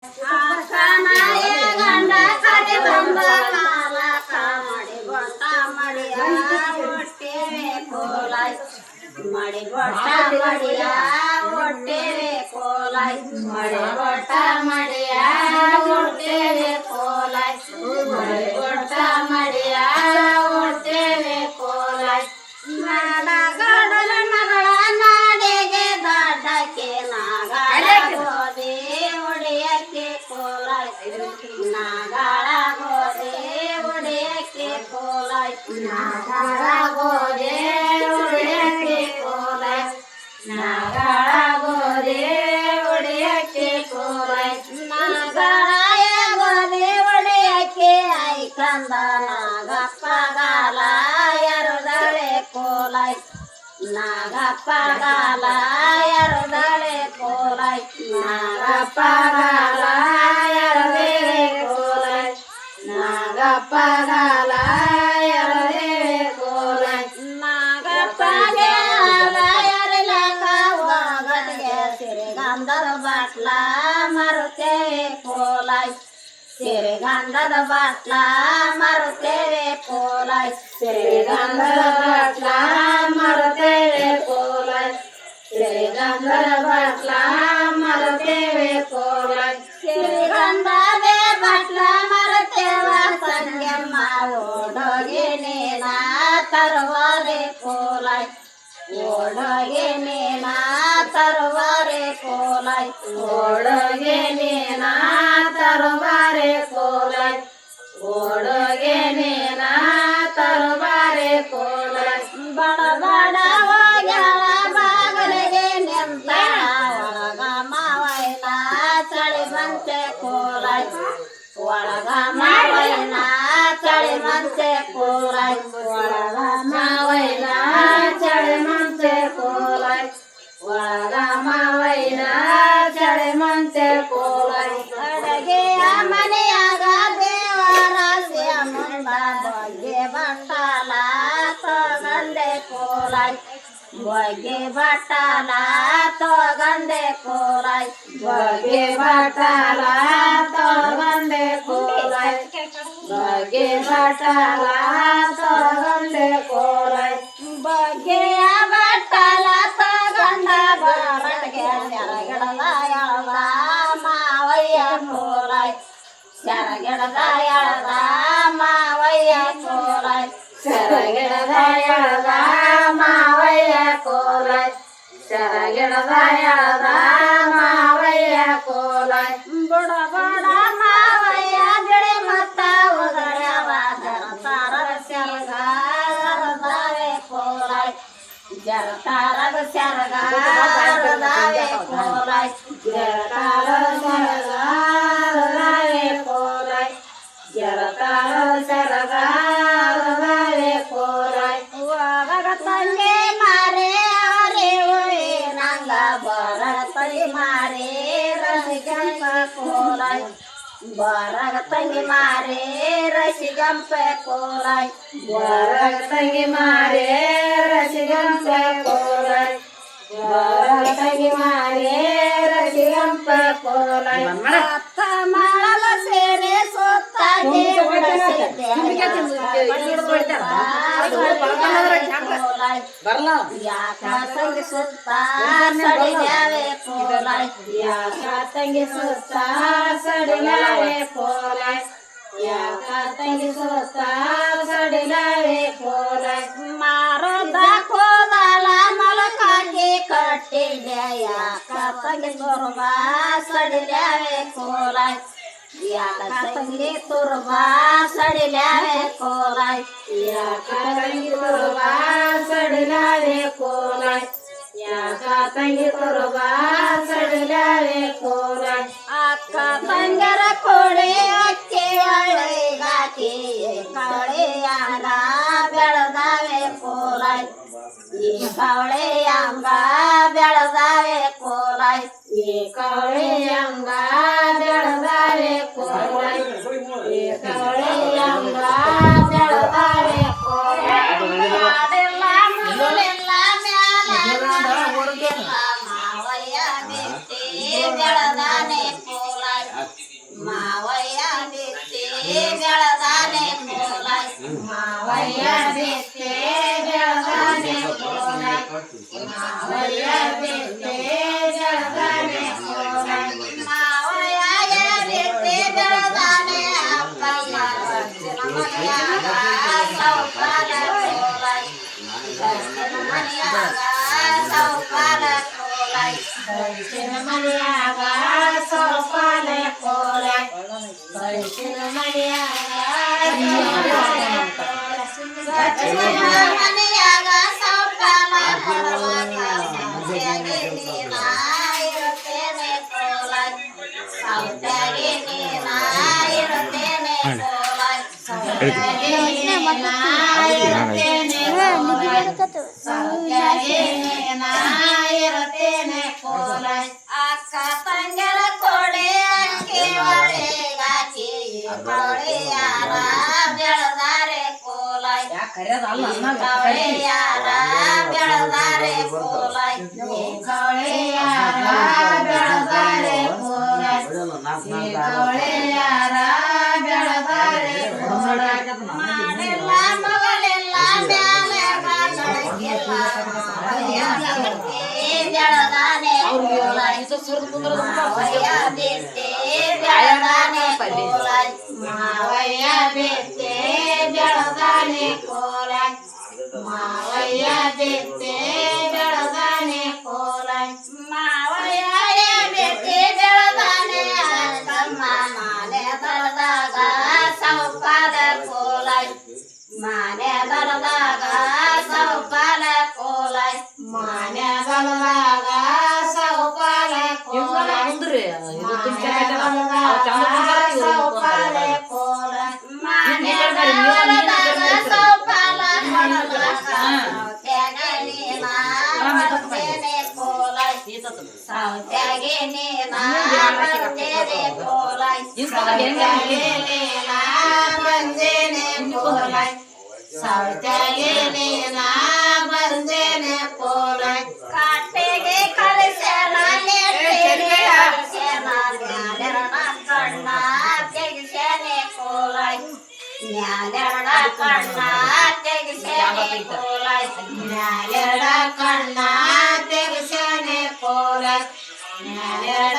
ಕಾನಾಯ ಗಂಡ ಕರೆ ಬಂದ ಕಾಲಕ ಮಾಡಿ ಗೊಟ್ಟ ಮಡಿಯ ಹೊಟ್ಟೆವೆ ಕೋಲಾಯ್ ಮಾಡಿ ಗೊಟ್ಟ ಮಡಿಯ ಹೊಟ್ಟೆವೆ ಕೋಲಾಯ್ ಮಾಡಿ ಗೊಟ್ಟ ಮಡಿಯ ಹೊಟ್ಟೆವೆ ಕೋಲಾಯ್ ಮಾಡಿ ಗೊಟ್ಟ ಮಡಿಯ ಹೊಟ್ಟೆವೆ ಕೋಲಾಯ್ ನಾಡ ಗಡಲ ಮಗಳ ನಾಡೆಗೆ ದಡ್ಡಕ್ಕೆ ನಾಗಾಳ ಗೋದೆ ಒಡೆಯಕ್ಕೆ ಕೋಲಾಯ್ ನಾಗಾಳ ಗೋದೆ ಒಡೆಯಕ್ಕೆ ಕೋಲಾಯ್ ನಾಗಾಳ ಗೋದೆ ಒಡೆಯಕ್ಕೆ ಕೋಲಾಯ್ ನಾಗಾಳ ಗೋದೆ ಒಡೆಯಕ್ಕೆ ಕೋಲಾಯ್ ನಾಗಾಳ ಗೋದೆ ಒಡೆಯಕ್ಕೆ ಐಕಂದ ನಾಗಪ್ಪ ಗಾಲ ಎರದಳೆ ಕೋಲಾಯ್ ನಾಗಪ್ಪ ಗಾಲ ಎರದಳೆ ಕೋಲಾಯ್ ನಾಗಪ್ಪ ಗಾಲ ಎರದೇ ಕೋಲಾಯ್ ನಾಗಪ್ಪ ಗಾಲ ಎರದೇ ಕೋಲಾಯ್ ನಾಗಪ್ಪ ಗಾಲ ಎರಲಕ ಹೋಗಟ್ಗೆ ಸಿರಿಗಂಧದ ಬಾಟ್ಲ ಮರುತ್ತೇವೆ ಕೋಲಾಯ್ ಸಿರಿಗಂಧದ ಬಾಟ್ಲ ಮರುತ್ತೇವೆ ಕೋಲಾಯ್ ಸಿರಿಗಂಧದ ಬಾಟ್ಲ ಮರುತ್ತೇವೆ ಕೋಲಾಯ್ ಸಿರಿಗಂಧದ ಬಾಟ್ಲ ಮರುತ್ತೇವೆ ಕೋಲಾಯ್ ಸಿರಿಗಂಧದೇ ಬಾಟ್ಲ ಮರುತ್ತೇವ ಸಂಗಮ್ಮ ಓಡೋಗಿ ನೀನ ತರುವಾರೆ ಕೋಲಾಯ್ ಓಡೋಗಿ ನೀನ ತರುವಾರೆ ಕೋಲಾಯ್ ಓಡೋಗಿ ನೀನ ತರುವಾರೆ ಕೋಲಾಯ್ ಓಡೋಗೆ ನೀನ ತರುವಾರೆ ಕೋಲಾಯ್ ಬಡ ಬಡ ಹೋಗ್ಯಾಳ ಬಾಗಲಿಗೆ ನಿಂತ ಒಳಗ ಮಾವಯ್ಯನ ಚಳಿ ಮಂಚೆ ಕೋಲಾಯ್ ಒಳಗ ಮಾವಯ್ಯನ ಚಳಿ ಮಂಚೆ ಕೋಲಾಯ್ ಒಳಗ ಮಾವಯ್ಯನ ಚಳಿ ಮಂಚೆ ಕೋಲಾಯ್ ಒಳಗ ಮಾವಯ್ಯನ ಚಳಿ ಮಂಚೆ ಕೋಲಾಯ್ ಅಡಗೆಯ ಮನೆಯಾಗ ದೇವರ ಮುಂದ ಬೊಗ್ಗೆ ಬಟ್ಟಲ ತಗಂದೆ ಕೋಲಾಯ್ ಬೊಗ್ಗೆ ಬಟ್ಟಲ ತಗಂದೆ ಕೋಲಾಯ್ ಬೊಗ್ಗೆ ಬಟ್ಟಲ ತಗಂದೆ ಕೋಲಾಯ್ ಬೊಗ್ಗೆ ಬಟ್ಟಲ ತಗಂದೆ ಕೋಲಾಯ್ ಬೊಗ್ಗೆಯ ಬಟ್ಟಲ ತಗಂದ ಬರಟ್ಗೆ ನೆರಗಿಡದ ಎಳದ ಮಾವಯ್ಯ ಕೋಲಾಯ್ ಸೆರಗಿಡದ ಎಳದ ಮಾವಯ್ಯ ಕೋಲಾಯ್ ಸೆರಗಿಡದ ಎಳದ ಮಾವಯ್ಯ ಕೋಲಾಯ್ ಸೆರಗಿಡದ ಎಳದ ಮಾವಯ್ಯ ಕೋಲಾಯ್ ಬುಡ ಬಡ ಮಾವಯ್ಯ ಬಿಳಿ ಮತ್ತ ಉದರ್ಯವ ಜರತಾರದ ಸೆರಗಾರದಾವೆ ಕೋಲಾಯ್ ಜರತಾರದ ಸೆರಗಾರದಾವೆ ಕೋಲಾಯ್ ಜರತಾರದ ಸೆರಗಾರದಾವೆ ಕೋಲಾಯ್ ಜರತಾರದ ಸೆರಗಾರದಾವೆ ಕೋಲಾಯ್ ಹೋಗಗ ತಂದೆ ಮಾರೆ ಅವರೇ ನಂಗ ಬರಗ ತಂಗಿ ಮಾರೆ ರಸಿಗಂಪ ಕೋಲಾಯ್ ಬರಗ ತಂಗಿ ಮಾರೆ ರಸಿಗಂಪ ಕೋಲಾಯ್ ಬರಗ ತಂಗಿ ಮಾರೆ ರಸಿಗಂಪ ಕೋಲಾಯ್ ಬರಗ ತಂಗಿ ಮಾರೆ ರಸಿಗಂಪ ಕೋಲಾಯ್ ಅತ್ತ ಮಾಡಲ ಸೇರೆ ಸೋತ್ತ ಯಾಕ ತಂಗಿ ಸುತ್ತ ಸಡಿಲಾವೆ ಕೋಲಾಯ್ ಯಾಕ ತಂಗಿ ಸುತ್ತ ಸಡಿಲಾವೆ ಕೋಲಾಯ್ ಯಾಕ ತಂಗಿ ಸುತ್ತ ಸಡಿಲಾವೆ ಕೋಲಾಯ್ ಮಾರದ ಕೋಲಾಲ ಮಲಕಾಕಿ ಕಟ್ಟಿದೆ ಯಾಕ ತಂಗಿ ತುರ್ಬಾ ಸಡಿಲಾವೆ ಕೋಲಾಯ್ ಯಾಕ ತಂಗಿ ತುರ್ಬಾ ಸಡಿಲಾವೆ ಕೋಲಾಯ್ ಯಾಕ ತಂಗಿ ತುರ್ಬಾ ಸಡಿಲಾವೆ ಕೋಲಾಯ್ ಯಾಕ ತಂಗಿ ತುರ್ಬಾ ಸಡಿಲಾವೆ ಕೋಲಾಯ್ ಅಕ್ಕ ತಂಗರ ಕೋಳಿ ಅಕ್ಕಿ ಒಳ್ಳೆಗಾಕಿ ಕವಳೆಯಾಂಗ ಬೆಳೆದಾವೆ ಕೋಲಾಯ್ ಈ ಕವಳೆಯಾಂಗ ಬೆಳೆದಾವೆ ಕೋಲಾಯ್ ಈ ಕವಳೆಯಾಂಗ ಬೆಳೆದಾವೆ ಕೋಲಾಯ್ ಈ ಕವಳೆಯಾಂಗ ಬೆಳೆದಾವೆ ಕೋಲಾಯ್ ಮಾಡಿಲ್ಲ ಮುಗಿಲಿಲ್ಲ ಮ್ಯಾಲ ಮಾವಯ್ಯ ಬಿಟ್ಟಿ ಬೆಳೆದಾನೆ ಕೋಲಾಯ್ ಮಾವಯ್ಯ ಬಿತ್ತೆ ಬೆಳಗಾನೆ ಕೋಲೈ ಮಾವಯ್ಯ ಬಿತ್ತೆ ಬೆಳಗಾನೆ ಕೋಲೈ ಮಾವಯ್ಯ ಬಿತ್ತೆ ಬೆಳಗಾನೆ ಅಪ್ಪಯ್ಯ ಮನೆಯಾಗ ಸೌಕಾರ ಕೋಲೈ ಮನೆಯಾಗ ಸೌಕಾರ ಕೋಲೈ ಮನೆಯಾಗ ಸೌಕಾರ ಕೋಲೈ ಮನೆಯಾಗ ಸೌಕಾರ ಇರುತ್ತೇನೆ ಕೋಲೈ ಸೌತ್ಯಾಗಿ ಇರುತ್ತೇನೆ ಕೋಲೈ ಇರುತ್ತೇನೆ ಕೋಲೈ ಅಕ್ಕ ತಂಗರ ಕೊಡೆ ಅಕ್ಕಿ ಒಳಗಾಕಿ ಕವಳಿಯಾರ ಬೆಳದಾರೆ ಕೋಲೈ ಕವಳಿಯಾರ ಬೆಳದಾರೆ ಕೋಲೈ ಕವಳಿಯಾರ ಬೆಳದಾರೆ ಕೋಲೈ ಕವಳಿಯಾರ ಬೆಳದಾರೆ ಕೋಲೈ ಮಾಡಿಲ್ಲ ಮಗಳೆಲ್ಲ ಮ್ಯಾಲೆ ಬೆಳದಾನೆ ಕೋಲೈ ಮಾವಯ್ಯ ಬಿತ್ತೆ ಬೆಳದಾನೆ ಕೋಲೈ ಮಾವಯ್ಯ ಬಿತ್ತೆ ಬೆಳದಾನೆ ಕೋಲೈ ಮಾವಯ್ಯ ಬಿತ್ತೆ ಬೆಳದಾನೆ ಕೋಲೈ ಮಾವಯ್ಯ ಬಿತ್ತೆ ಬೆಳದಾನೆ ತಮ್ಮ ಮಾಲೆ ಬರದಾಗ ಸೌಪಾಲ ಕೋಲೈ ಮಾಲೆ ಬರದಾಗ ಸೌಪಾಲ ಕೋಲೈ ಮಾಲೆ ಬರದಾಗ ಸೌಪಾಲ ಕೋಲೈ ಸೌಪಾಲ ಕೋಲೈ ಮಾಲೆ ಬರದಾಗ ಸೌಪಾಲ ಬರ್ತೇನೆ ಕೋಲೈ ಸೌತ್ಯಾಗಿ ನೀನಾ ಬರ್ತೇನೆ ಕೋಲೈ ಸೌತ್ಯಾಗಿ ನೀನಾ ಬಂದೇನೆ ಕೋಲೈ ಸೌತ್ಯಾಗಿ ನೀನಾ ಬಂದೇನೆ ಕೋಲೈ ಕಾಟೆಗೆ ಕಳಿಸೇನ ನೆಟ್ಟಿಗೆ ಕಳಿಸೇನ ಜ್ಞಾನೆರಡ ಕಣ್ಣ ತೆಗಿಸೇನೆ ಕೋಲೈ ಜ್ಞಾನೆರಡ ಕಣ್ಣ ತೆಗಿಸೇನೆ ಕೋಲೈ ಜ್ಞಾನೆರಡ ಕಣ್ಣ ತೆಗಿಸೇನೆ ಕೋಲೈ ಜ್ಞಾನೆರಡ